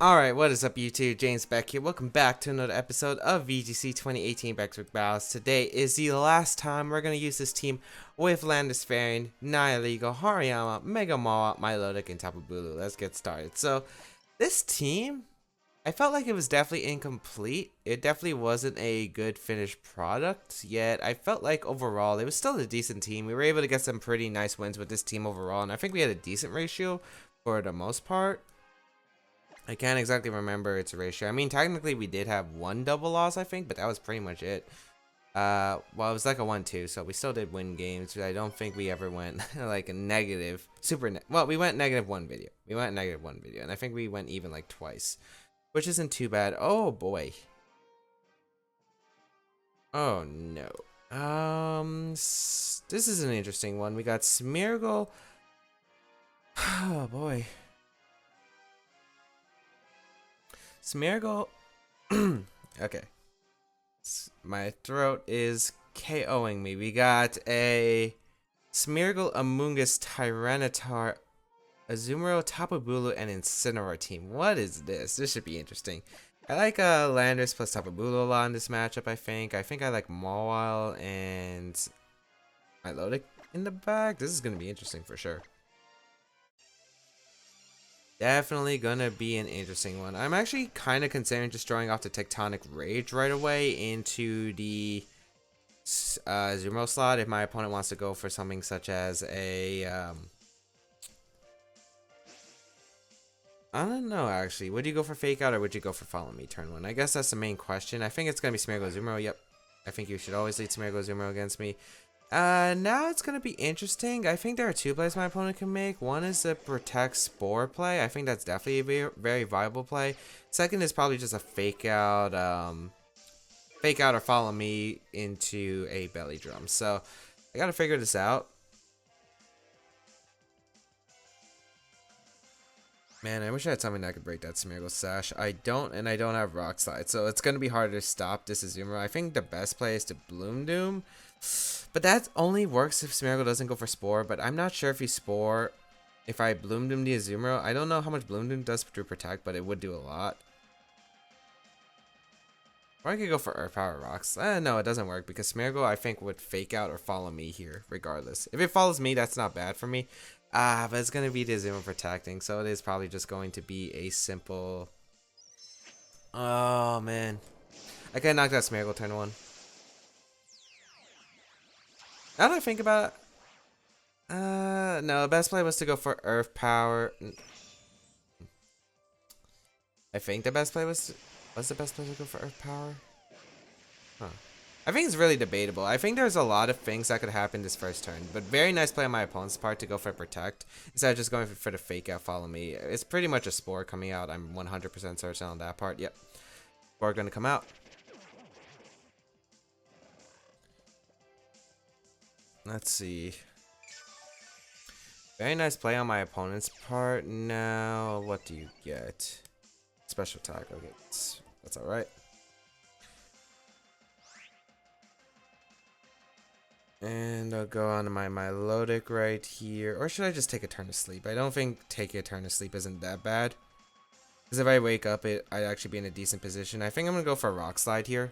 Alright, what is up YouTube? James Baek here. Welcome back to another episode of VGC 2018 Baek Battles. Today is the last time we're going to use this team with Landorus, Nihilego, Hariyama, Mega Mawile, Milotic, and Tapu Bulu. Let's get started. So, this team, I felt like it was definitely incomplete. It definitely wasn't a good finished product, yet I felt like overall it was still a decent team. We were able to get some pretty nice wins with this team overall, and I think we had a decent ratio for the most part. I can't exactly remember its ratio. I mean, technically we did have one double loss, I think, but that was pretty much it. Well, it was like a 1-2, so we still did win games. I don't think we ever went like a negative, well, we went -1 video. We went -1 video, and I think we went even like twice, which isn't too bad. Oh boy. Oh no. This is an interesting one. We got Smeargle. Oh boy. Smeargle. Okay. My throat is KOing me. We got a Smeargle, Amoonguss, Tyranitar, Azumarill, Tapu Bulu, and Incineroar team. What is this? This should be interesting. I like Landorus plus Tapu Bulu a lot in this matchup, I think. I think I like Mawile and Milotic in the back. This is going to be interesting for sure. Definitely gonna be an interesting one. I'm actually kind of considering just throwing off the Tectonic Rage right away into the Azumarill slot if my opponent wants to go for something such as a I don't know actually. Would you go for Fake Out or would you go for Follow Me turn 1? I guess that's the main question. I think it's gonna be Smeargle Azumarill. Yep. I think you should always lead Smeargle Azumarill against me. Now it's going to be interesting. I think there are two plays my opponent can make. One is the Protect Spore play. I think that's definitely a very, very viable play. Second is probably just a Fake Out or Follow Me into a Belly Drum. So, I got to figure this out. Man, I wish I had something that could break that Smeargle Sash. I don't, and I don't have Rock Slide. So, it's going to be harder to stop this Azumarill. I think the best play is to Bloom Doom. But that only works if Smeargle doesn't go for Spore, but I'm not sure if if I Bloom Doom the Azumarill. I don't know how much Bloom Doom does through Protect, but it would do a lot. Or I could go for Earth Power Rocks. No, it doesn't work because Smeargle, I think, would Fake Out or Follow Me here, regardless. If it follows me, that's not bad for me. But it's going to be the Azumarill protecting, so it is probably just going to be a simple... Oh, man. I could knock out Smeargle turn 1. Now that I think about it, no, the best play was to go for Earth Power. I think the best play was the best play to go for Earth Power? Huh. I think it's really debatable. I think there's a lot of things that could happen this first turn, but very nice play on my opponent's part to go for Protect instead of just going for the Fake Out Follow Me. It's pretty much a Spore coming out. I'm 100% certain on that part. Yep. Spore gonna come out. Let's see. Very nice play on my opponent's part. Now, what do you get? Special attack. Okay, that's alright. And I'll go on to my Milotic right here. Or should I just take a turn to sleep? I don't think taking a turn to sleep isn't that bad. Because if I wake up, I'd actually be in a decent position. I think I'm going to go for a Rock Slide here.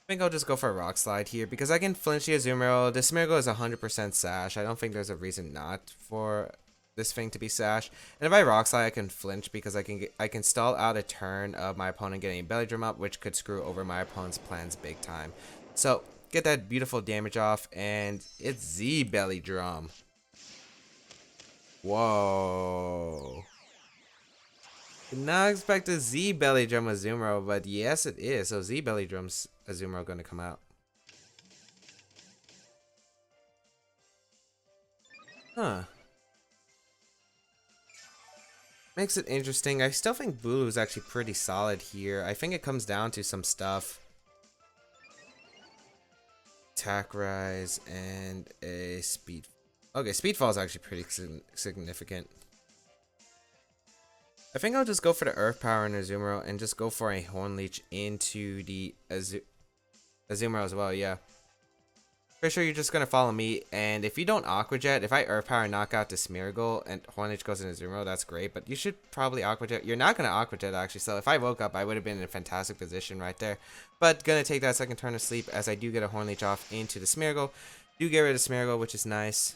I think I'll just go for a Rock Slide here because I can flinch the Azumarill. This Smeargle is 100% Sash. I don't think there's a reason not for this thing to be Sash. And if I Rock Slide, I can flinch because I can stall out a turn of my opponent getting a Belly Drum up, which could screw over my opponent's plans big time. So get that beautiful damage off, and it's Z Belly Drum. Whoa. Did not expect a Z Belly Drum Azumarill, but yes it is. So Z Belly Drum's Azumarill gonna come out. Huh. Makes it interesting. I still think Bulu is actually pretty solid here. I think it comes down to some stuff. Attack Rise and a Speed. Okay, Speedfall is actually pretty significant. I think I'll just go for the Earth Power and Azumarill and just go for a Horn Leech into the Azumarill as well, yeah. Pretty sure you're just gonna follow me, and if you don't Aqua Jet, if I Earth Power knock out this Smeargle and Hornage goes into Azumarill, that's great, but you should probably Aqua Jet. You're not gonna Aqua Jet actually, so if I woke up, I would have been in a fantastic position right there. But gonna take that second turn of sleep as I do get a Hornage off into the Smeargle. Do get rid of Smeargle, which is nice.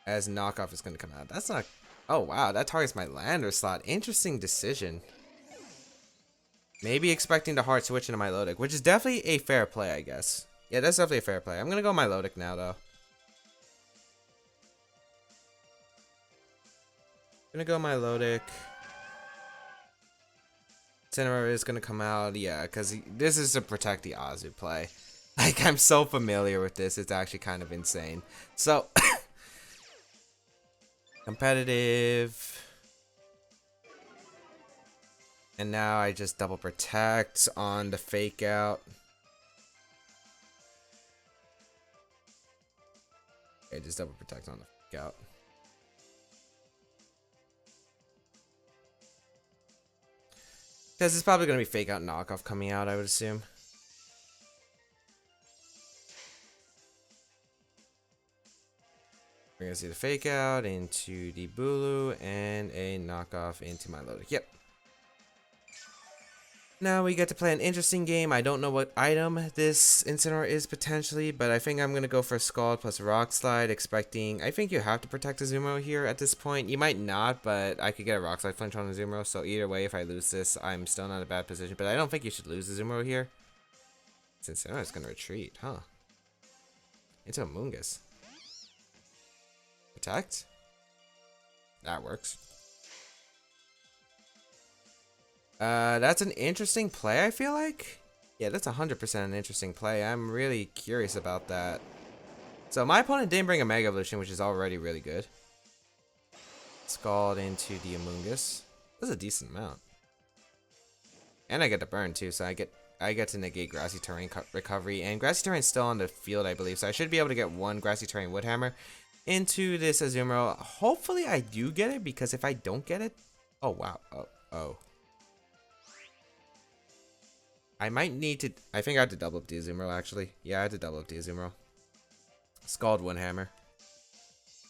As knockoff is gonna come out. That's not. Oh wow, that targets my Lander slot. Interesting decision. Maybe expecting the hard switch into my Milotic, which is definitely a fair play, I guess. Yeah, that's definitely a fair play. I'm gonna go Milotic now, though. Gonna go Milotic. Incineroar is gonna come out, yeah, because this is to protect the Azu play. Like, I'm so familiar with this, it's actually kind of insane. So, competitive. And now I just double protect on the fake out. Okay, just double protect on the fake out. Because it's probably going to be fake out knockoff coming out, I would assume. We're going to see the fake out into the Bulu and a knockoff into my Milotic. Yep. Now we get to play an interesting game. I don't know what item this Incineroar is potentially, but I think I'm going to go for Scald plus Rock Slide, expecting... I think you have to protect Azumarill here at this point. You might not, but I could get a Rock Slide flinch on Azumarill, so either way, if I lose this, I'm still not in a bad position. But I don't think you should lose Azumarill here. Since Incineroar is going to retreat, huh? Into Amoonguss. Protect? That works. That's an interesting play, I feel like. Yeah, that's 100% an interesting play. I'm really curious about that. So my opponent didn't bring a Mega Evolution, which is already really good. Scald into the Amoonguss. That's a decent amount. And I get the burn too, so I get to negate Grassy Terrain recovery. And Grassy Terrain's still on the field, I believe, so I should be able to get one Grassy Terrain Woodhammer into this Azumarill. Hopefully I do get it, because if I don't get it... Oh, wow. Oh. I might need to... I think I had to double up the Azumarill, actually. Yeah, I had to double up the Azumarill. Scald Windhammer.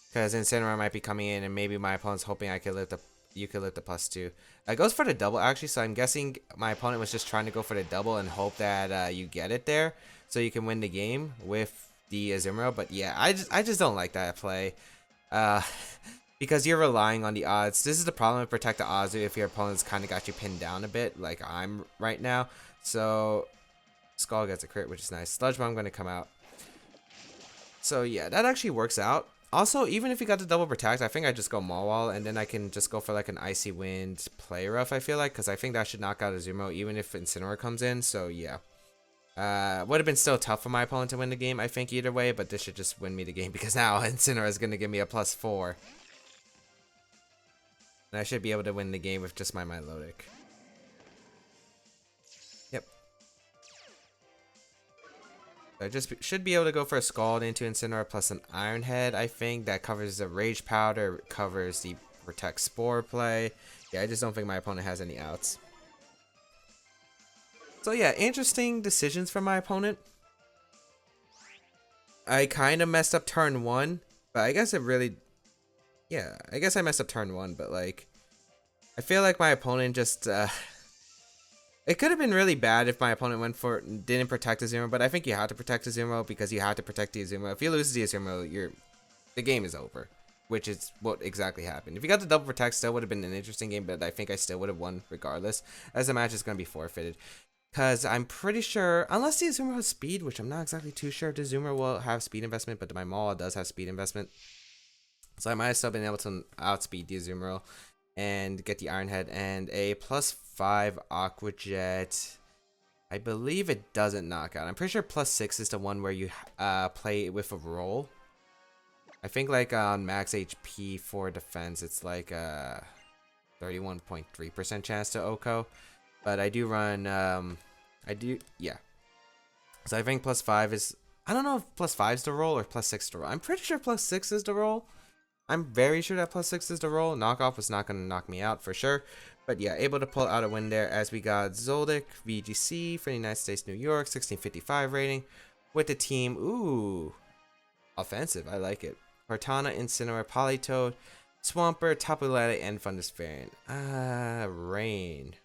Because Incineroar might be coming in, and maybe my opponent's hoping I could lift the... You could lift the +2. It goes for the double, actually, so I'm guessing my opponent was just trying to go for the double and hope that you get it there, so you can win the game with the Azumarill. But yeah, I just don't like that play. Because you're relying on the odds. This is the problem with Protect the Azu if your opponent's kind of got you pinned down a bit, like I'm right now. So, Skull gets a crit, which is nice. Sludge Bomb going to come out. So, yeah, that actually works out. Also, even if you got the double protect, I think I just go Mawile, and then I can just go for like an Icy Wind Play Rough, I feel like, because I think that should knock out Azumarill even if Incineroar comes in. So, yeah. Would have been still tough for my opponent to win the game, I think, either way, but this should just win me the game because now Incineroar is going to give me a +4. And I should be able to win the game with just my Milotic. Yep. I just should be able to go for a Scald into Incineroar plus an Iron Head, I think. That covers the Rage Powder, covers the Protect Spore play. Yeah, I just don't think my opponent has any outs. So yeah, interesting decisions from my opponent. I kind of messed up turn 1, but I guess it really... Yeah, I guess I messed up turn 1, but like... I feel like my opponent just... It could have been really bad if my opponent didn't protect Azumarill, but I think you have to protect Azumarill because you have to protect the Azumarill. If you lose the Azumarill, the game is over, which is what exactly happened. If you got the double protect, still would have been an interesting game, but I think I still would have won regardless, as the match is going to be forfeited. Because I'm pretty sure, unless the Azumarill has speed, which I'm not exactly too sure if the Azumarill will have speed investment, but my Mawile does have speed investment. So I might have still been able to outspeed the Azumarill and get the Iron Head and a +5 Aqua Jet. I believe it doesn't knock out. I'm pretty sure +6 is the one where you play with a roll. I think like on max HP for defense, it's like a 31.3% chance to OHKO. But I do run, yeah. So I think +5 is, I don't know if +5 is the roll or +6 the roll. I'm pretty sure +6 is the roll. I'm very sure that +6 is the roll. Knockoff was not going to knock me out for sure. But yeah, able to pull out a win there as we got Zoldyck, VGC for the United States, New York, 1655 rating. With the team, ooh, offensive. I like it. Kartana, Incineroar, Politoed, Swampert, Tapu Bulu, and Thundersfairy. Rain.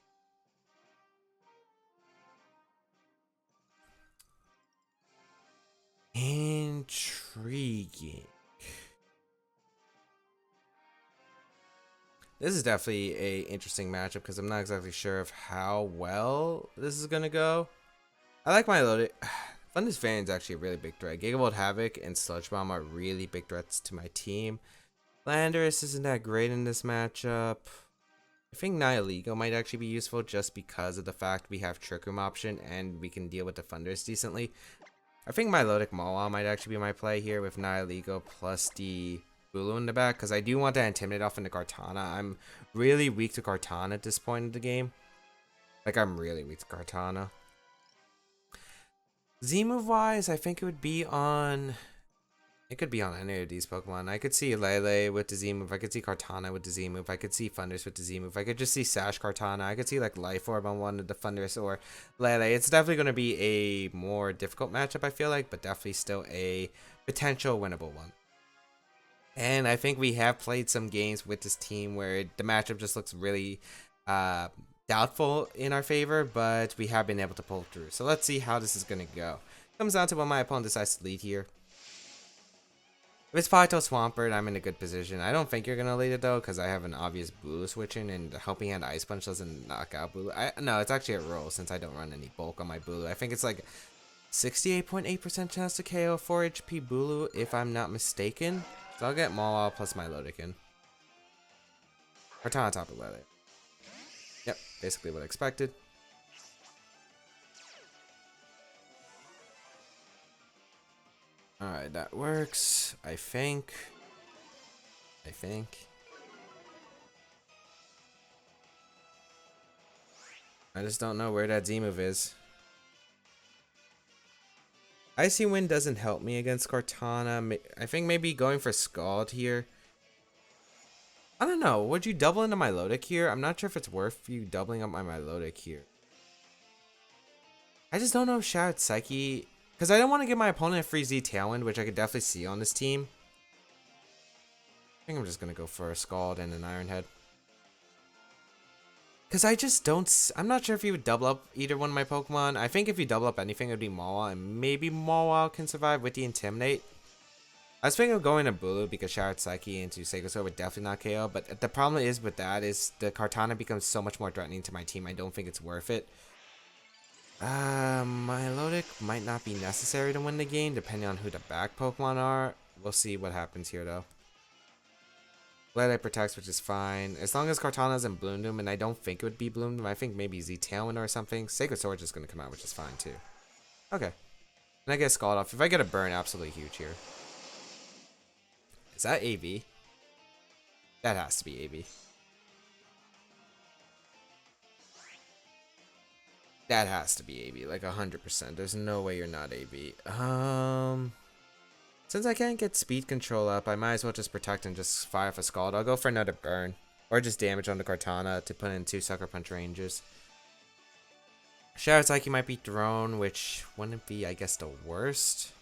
Intriguing. This is definitely a interesting matchup because I'm not exactly sure of how well this is gonna go. I like my loaded. Thundersfairy is actually a really big threat. Gigavolt, Havoc, and Sludge Bomb are really big threats to my team. Landorus isn't that great in this matchup. I think Nihilego might actually be useful just because of the fact we have Trick Room option and we can deal with the Thunders decently. I think my Mega Mawile might actually be my play here with Nihilego plus the Bulu in the back because I do want to Intimidate off into Kartana. I'm really weak to Kartana at this point in the game. Like, I'm really weak to Kartana. Z-move wise, I think it would be on... It could be on any of these Pokemon. I could see Lele with the Z-move. I could see Kartana with the Z-move. I could see Thunders with the Z-move. I could just see Sash Kartana. I could see like Life Orb on one of the Thunders or Lele. It's definitely going to be a more difficult matchup, I feel like, but definitely still a potential winnable one. And I think we have played some games with this team where the matchup just looks really doubtful in our favor, but we have been able to pull through. So let's see how this is going to go. Comes down to when my opponent decides to lead here. If it's Polito Swampert, I'm in a good position. I don't think you're going to lead it, though, because I have an obvious Bulu switching, and the Helping Hand Ice Punch doesn't knock out Bulu. No, it's actually a roll, since I don't run any bulk on my Bulu. I think it's like 68.8% chance to KO 4 HP Bulu, if I'm not mistaken. So I'll get Mawile plus my Milotic. Kartana Tapu Bulu. Yep, basically what I expected. Alright, that works. I think. I just don't know where that Z-move is. Icy Wind doesn't help me against Kartana. I think maybe going for Scald here. I don't know. Would you double into my Milotic here? I'm not sure if it's worth you doubling up my Milotic here. I just don't know if Shattered Psyche... Because I don't want to give my opponent a free Z Tailwind, which I could definitely see on this team. I think I'm just going to go for a Scald and an Iron Head. Because I just don't... I'm not sure if you would double up either one of my Pokemon. I think if you double up anything, it would be Mawile. And maybe Mawile can survive with the Intimidate. I was thinking of going to Bulu because Shattered Psyche into Sacred Sword would definitely not KO. But the problem is with that is the Kartana becomes so much more threatening to my team. I don't think it's worth it. Milotic might not be necessary to win the game, depending on who the back Pokemon are. We'll see what happens here, though. Lele protects, which is fine. As long as Kartana's in Bloom Doom, and I don't think it would be Bloom Doom. I think maybe Z Tailwind or something. Sacred Sword is going to come out, which is fine, too. Okay. And I get Scald off. If I get a burn, absolutely huge here. Is that AV? That has to be AV. That has to be AV, like 100%. There's no way you're not AV. Since I can't get speed control up, I might as well just protect and just fire off a Scald. I'll go for another burn. Or just damage on the Kartana to put in 2 Sucker Punch ranges. Shattered Psyche might be thrown, which wouldn't be, I guess, the worst.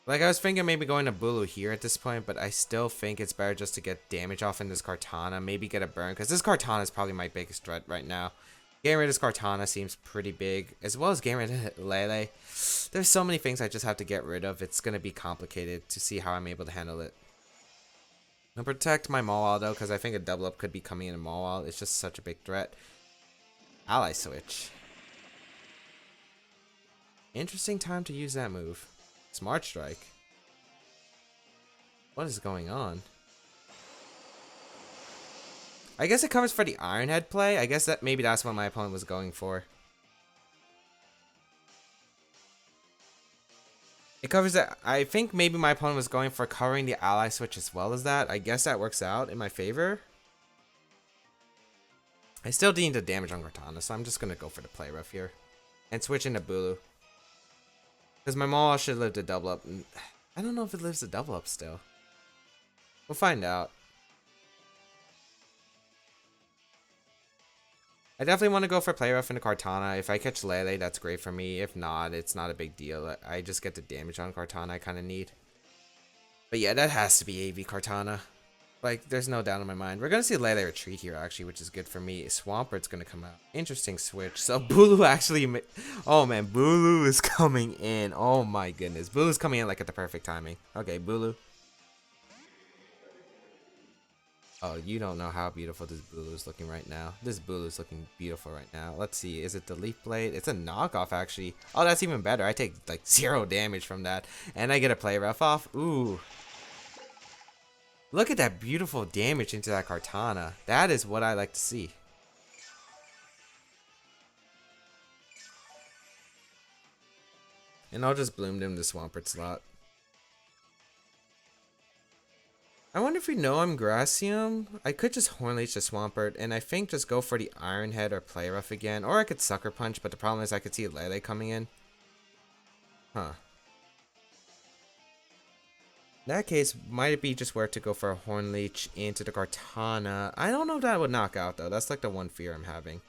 Like, I was thinking maybe going to Bulu here at this point, but I still think it's better just to get damage off in this Kartana. Maybe get a burn, because this Kartana is probably my biggest threat right now. Getting rid of this Kartana seems pretty big, as well as getting rid of Lele. There's so many things I just have to get rid of. It's going to be complicated to see how I'm able to handle it. I'll protect my Mawile, though, because I think a double up could be coming in a Mawile. It's just such a big threat. Ally Switch. Interesting time to use that move. Smart Strike. What is going on? I guess it covers for the Iron Head play. I guess that maybe that's what my opponent was going for. It covers that. I think maybe my opponent was going for covering the Ally Switch as well as that. I guess that works out in my favor. I still need the damage on Kartana, so I'm just going to go for the play rough here. And switch into Bulu. Because my Mawile should live to double up. I don't know if it lives a double up still. We'll find out. I definitely want to go for Play Rough into Kartana. If I catch Lele, that's great for me. If not, it's not a big deal. I just get the damage on Kartana I kind of need. But yeah, that has to be AV Kartana. Like, there's no doubt in my mind. We're going to see Lele retreat here, actually, which is good for me. Swampert's going to come out. Interesting switch. So, Bulu actually... Oh, man. Bulu is coming in. Oh, my goodness. Bulu's coming in, like, at the perfect timing. Okay, Bulu. Oh, you don't know how beautiful this Bulu is looking right now. This Bulu is looking beautiful right now. Let's see. Is it the Leaf Blade? It's a knockoff, actually. Oh, that's even better. I take, like, 0 damage from that. And I get a Play Rough off. Ooh. Look at that beautiful damage into that Kartana. That is what I like to see. And I'll just Bloom him the Swampert slot. I wonder if we know I'm Gracium. I could just Horn Leech the Swampert, and I think just go for the Iron Head or Play Rough again. Or I could Sucker Punch, but the problem is I could see Lele coming in. Huh. In that case, might it be just worth to go for a Horn Leech into the Kartana? I don't know if that would knock out, though. That's like the one fear I'm having.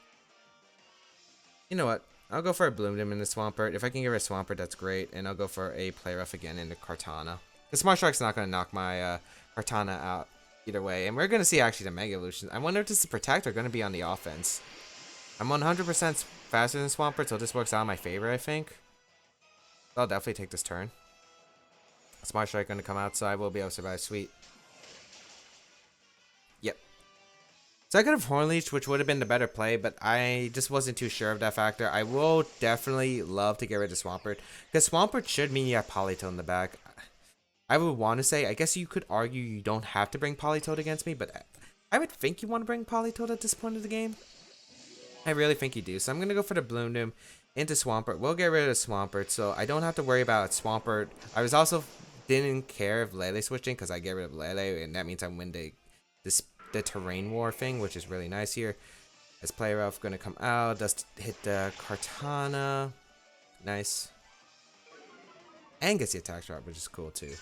You know what? I'll go for a Bloom in the Swampert. If I can get rid of Swampert, that's great. And I'll go for a Play Rough again into Kartana. The Smart Strike's not going to knock my Kartana out either way. And we're going to see actually the Mega Evolution. I wonder if this is Protect or going to be on the offense. I'm 100% faster than Swampert, so this works out in my favor, I think. I'll definitely take this turn. Smart Strike going to come outside. We'll be able to survive. Sweet. Yep. So I could have Horn Leech, which would have been the better play, but I just wasn't too sure of that factor. I will definitely love to get rid of Swampert, because Swampert should mean you have Politoed in the back. I would want to say, I guess you could argue you don't have to bring Politoed against me, but I would think you want to bring Politoed at this point of the game. I really think you do. So I'm going to go for the Bloom Doom into Swampert. We'll get rid of Swampert, so I don't have to worry about Swampert. I was also didn't care if Lele switching, because I get rid of Lele, and that means I win the Terrain War thing, which is really nice here. As Play Rough going to come out, does hit the Kartana. Nice. And gets the attack drop, which is cool too.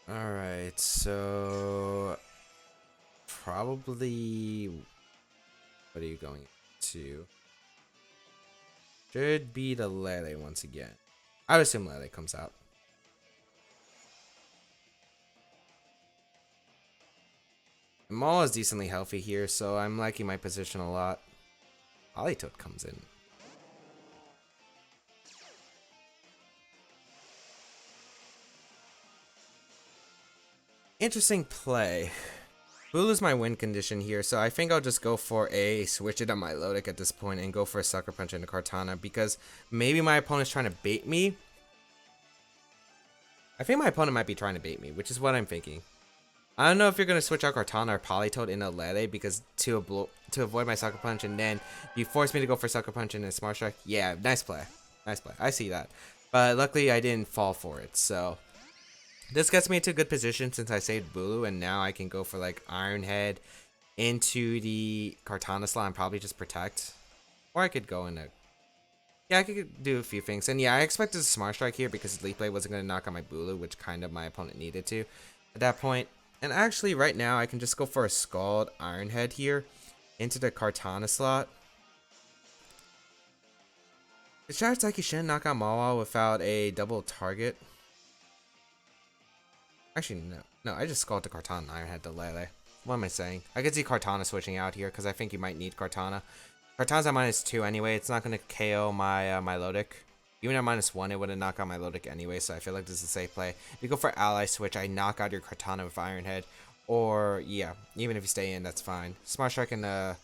Alright, so probably what are you going to? Should be the Lele once again. I would assume Lele comes out. Maul is decently healthy here, so I'm liking my position a lot. Politoed comes in. Interesting play. Bulu's my win condition here, so I think I'll just go for a switch it on my Lodic at this point and go for a Sucker Punch into Kartana, because maybe my opponent's trying to bait me. I think my opponent might be trying to bait me, which is what I'm thinking. I don't know if you're going to switch out Kartana or Politoed into Lele, because to avoid my Sucker Punch, and then you force me to go for Sucker Punch and a Smart Strike. Yeah, nice play. Nice play. I see that. But luckily I didn't fall for it, so this gets me into a good position since I saved Bulu, and now I can go for like Iron Head into the Kartana slot and probably just Protect. Or I could go in a... Yeah, I could do a few things. And yeah, I expected a Smart Strike here because Leaf Blade wasn't going to knock on my Bulu, which kind of my opponent needed to at that point. And actually, right now, I can just go for a Scald Iron Head here into the Kartana slot. The Sharataki shouldn't knock out Mawile without a double target. Actually, no. No, I just Scald the Kartana Iron Head to Lele. What am I saying? I could see Kartana switching out here because I think you might need Kartana. Kartana's at -2 anyway. It's not going to KO my my Lodic. Even at -1, it would have knocked out my Lodic anyway, so I feel like this is a safe play. If you go for Ally Switch, I knock out your Kartana with Iron Head. Or, yeah, even if you stay in, that's fine. Smart Strike and the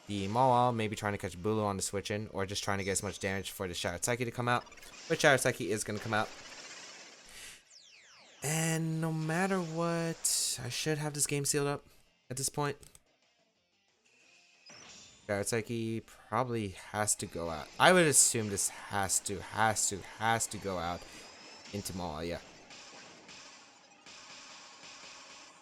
Mawile, maybe trying to catch Bulu on the switch in, or just trying to get as much damage for the Sharataki to come out. But Sharataki is going to come out. And no matter what, I should have this game sealed up at this point. Sharataki probably has to go out. I would assume this has to go out into Mawile, yeah.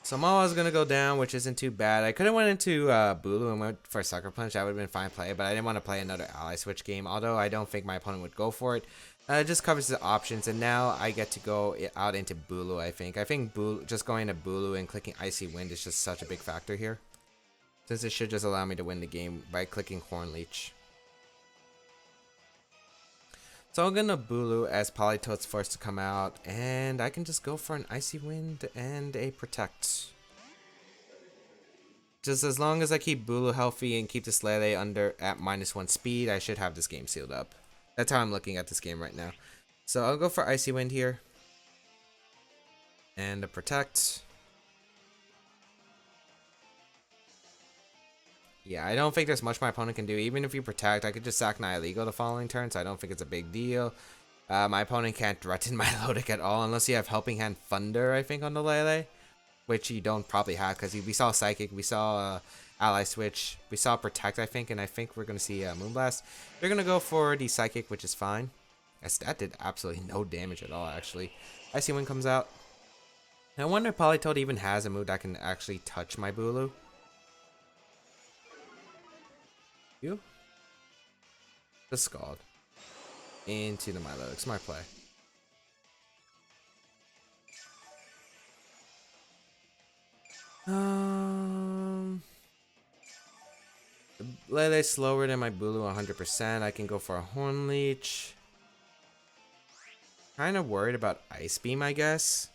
So Mawile's gonna go down, which isn't too bad. I could have went into Bulu and went for a Sucker Punch. That would have been fine play, but I didn't want to play another Ally Switch game, although I don't think my opponent would go for it. It just covers the options, and now I get to go out into Bulu, I think. I think just going to Bulu and clicking Icy Wind is just such a big factor here. Since it should just allow me to win the game by clicking Horn Leech. So I'm gonna Bulu as Politoed's first to come out, and I can just go for an Icy Wind and a Protect. Just as long as I keep Bulu healthy and keep this Lele under at -1 speed, I should have this game sealed up. That's how I'm looking at this game right now. So I'll go for Icy Wind here. And a Protect. Yeah, I don't think there's much my opponent can do. Even if you Protect, I could just sack Nihilego the following turn, so I don't think it's a big deal. My opponent can't threaten my Lodic at all, unless you have Helping Hand Thunder, I think, on the Lele. Which you don't probably have, because we saw Psychic, we saw Ally Switch, we saw Protect, I think, and I think we're going to see Moonblast. They're going to go for the Psychic, which is fine. As that did absolutely no damage at all, actually. Icy Wind comes out. I wonder if Politoed even has a move that can actually touch my Bulu. You? The Scald. Into the Milo. Smart play. Lele's slower than my Bulu 100%. I can go for a Horn Leech. Kind of worried about Ice Beam, I guess.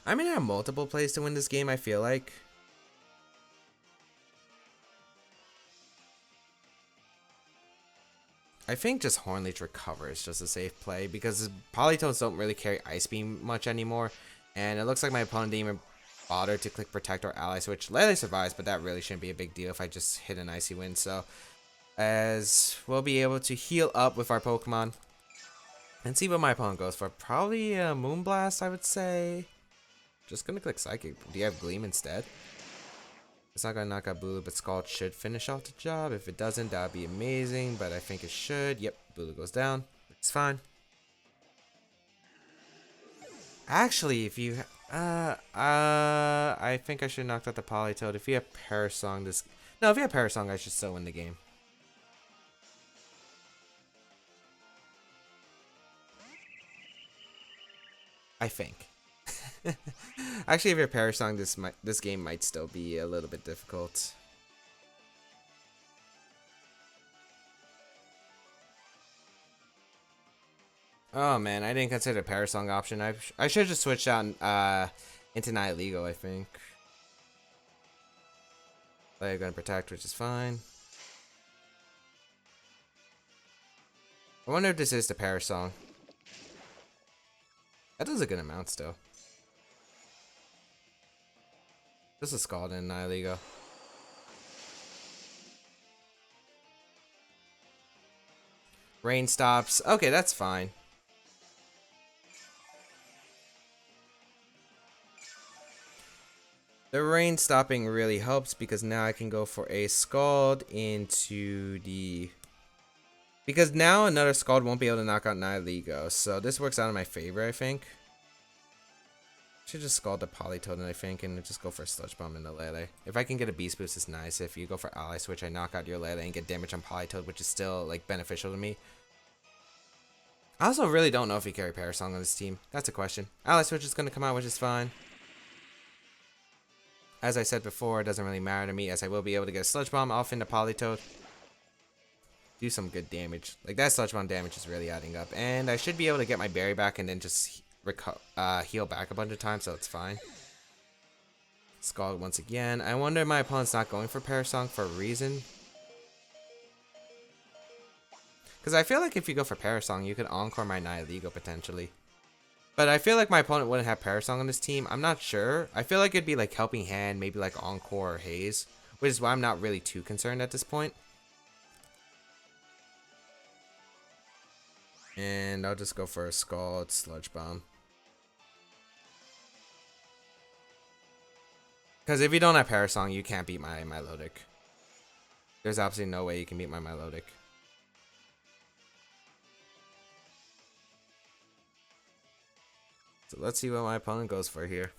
I'm gonna have multiple plays to win this game, I feel like. I think just Horn Leech Recover is just a safe play because Politoeds don't really carry Ice Beam much anymore. And it looks like my opponent didn't even bother to click Protect or Ally Switch. Lele survives, but that really shouldn't be a big deal if I just hit an Icy Wind. So, as we'll be able to heal up with our Pokemon and see what my opponent goes for. Probably a Moonblast, I would say. Just gonna click Psychic. Do you have Gleam instead? It's not gonna knock out Bulu, but Scald should finish off the job. If it doesn't, that'd be amazing, but I think it should. Yep, Bulu goes down. It's fine. Actually, if you I think I should knock out the Politoed. If you have Parasong, if you have Parasong, I should still win the game. I think. Actually, if you're Parasong, this game might still be a little bit difficult. Oh man, I didn't consider the Parasong option. I should just switch out into Nihilego, I think. They're gonna Protect, which is fine. I wonder if this is the Parasong. That does a good amount still. This is Scald and Nihilego. Rain stops. Okay, that's fine. The rain stopping really helps because now I can go for a Scald into the... Because now another Scald won't be able to knock out Nihilego. So this works out in my favor, I think. Should just Scald the Politoed, I think, and just go for a Sludge Bomb in the Lele. If I can get a Beast Boost, it's nice. If you go for Ally Switch, I knock out your Lele and get damage on Politoed, which is still like beneficial to me. I also really don't know if we carry Parasong on this team. That's a question. Ally Switch is going to come out, which is fine. As I said before, it doesn't really matter to me, as I will be able to get a Sludge Bomb off into Politoed. Do some good damage. Like, that Sludge Bomb damage is really adding up. And I should be able to get my Berry back and then just heal back a bunch of times, so it's fine. Scald once again. I wonder if my opponent's not going for Parasong for a reason. Because I feel like if you go for Parasong, you could Encore my Nihilego potentially. But I feel like my opponent wouldn't have Parasong on this team. I'm not sure. I feel like it'd be like Helping Hand, maybe like Encore or Haze. Which is why I'm not really too concerned at this point. And I'll just go for a Scald Sludge Bomb. Because if you don't have Parasong, you can't beat my Milotic. There's absolutely no way you can beat my Milotic. So let's see what my opponent goes for here.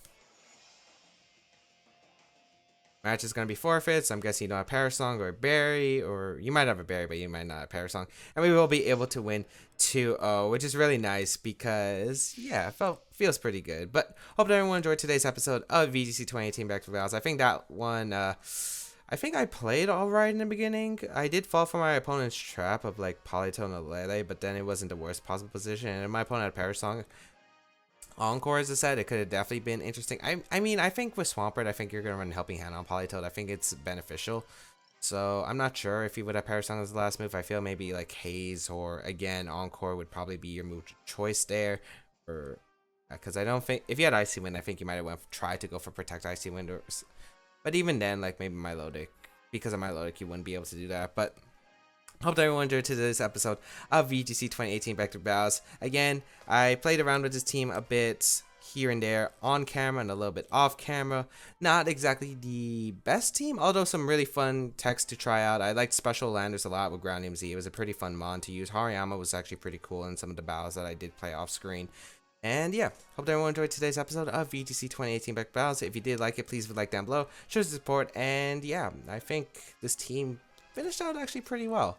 match is going to be forfeits. I'm guessing you don't have Parasong or Berry, or you might have a Berry, but you might not have Parasong. And we will be able to win 2-0, which is really nice because, yeah, feels pretty good. But hope that everyone enjoyed today's episode of VGC 2018 Back to Battles. I think that one, I think I played alright in the beginning. I did fall for my opponent's trap of like Politoed and Lele, but then it wasn't the worst possible position. And my opponent had Parasong. Encore, as I said, it could have definitely been interesting. I mean, I think with Swampert, I think you're going to run Helping Hand on Politoed. I think it's beneficial. So I'm not sure if you would have Parasong as the last move. I feel maybe like Haze or, again, Encore would probably be your move choice there. Or because I don't think, if you had Icy Wind, I think you might have tried to go for Protect Icy Wind. But even then, like maybe Milotic, because of Milotic, you wouldn't be able to do that. But hope that everyone enjoyed today's episode of VGC 2018 Back to Battles. Again, I played around with this team a bit here and there on camera and a little bit off camera. Not exactly the best team, although some really fun techs to try out. I liked Special Landorus a lot with Ground MZ. It was a pretty fun mon to use. Hariyama was actually pretty cool in some of the battles that I did play off screen. And yeah, hope that everyone enjoyed today's episode of VGC 2018 Back to Battles. If you did like it, please leave a like down below. Show us support. And yeah, I think this team finished out actually pretty well.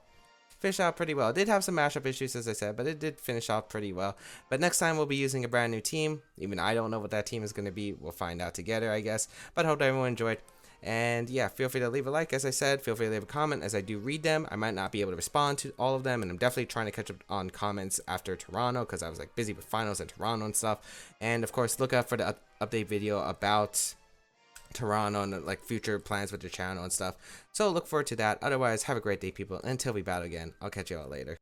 It did have some mashup issues, as I said, but it did finish off pretty well. But next time we'll be using a brand new team. Even I don't know what that team is going to be. We'll find out together, I guess. But hope everyone enjoyed. And yeah, feel free to leave a like, as I said. Feel free to leave a comment, as I do read them. I might not be able to respond to all of them, and I'm definitely trying to catch up on comments after Toronto, because I was like busy with finals and Toronto and stuff. And of course, look out for the update video about Toronto and like future plans with the channel and stuff. So look forward to that. Otherwise, have a great day, people. Until we battle again, I'll catch you all later.